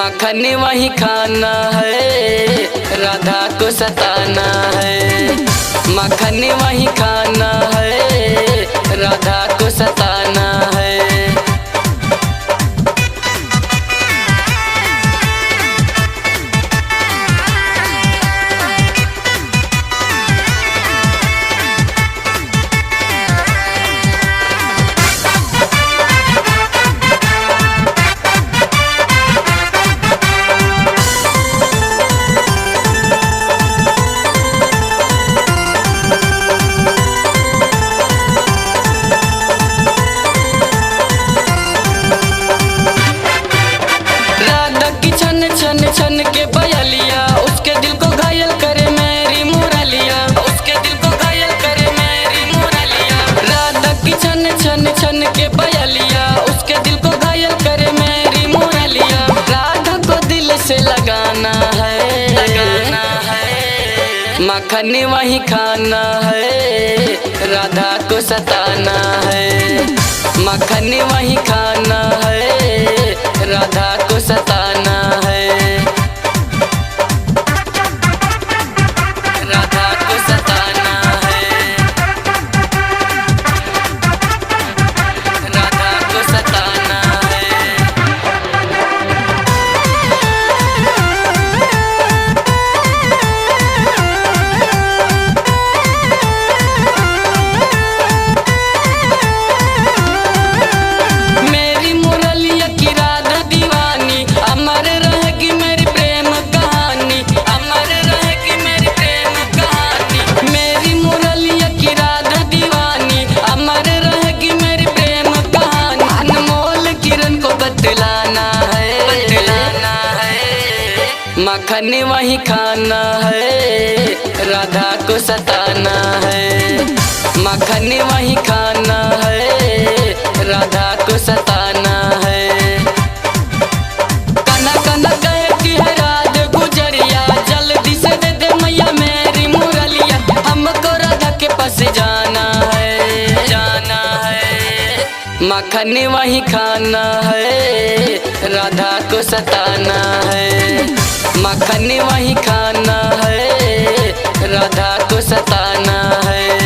माखन वही खाना है, राधा को सताना है। माखन वही खाना है, राधा को सताना है। छन छन के बयलिया उसके दिल को घायल करे मेरी मुरलिया, उसके दिल को घायल करे मेरी मुरलिया। राधा की छन छन छन के बयलिया उसके दिल को घायल करे मेरी मुरलिया। राधा को दिल से लगाना है, लगाना है। माखन वही खाना है, राधा को सताना है। माखन वही खाना है, राधा को सताना है। राधा को सताना है, राधा को सताना है। मेरी मुरलिया की राधा दीवानी, अमर रहेगी मेरी प्रेम कहानी, अमर रहेगी मेरी प्रेम कहानी। मेरी मुरलिया की राधा दीवानी, अमर रहेगी मेरी प्रेम कहानी। अनमोल किरण को बतलाना है, बतलाना है। माखन वही खाना है, राधा को सताना है। माखन वही खाना है, राधा को सताना है। कना कना कहती है रात गुजरिया, जल्दी से दे दे मैया मेरी मुरलिया। हमको राधा के पास जाना है, जाना है। माखन वही खाना है, राधा को सताना है। माखन वही खाना है, राधा को सताना है।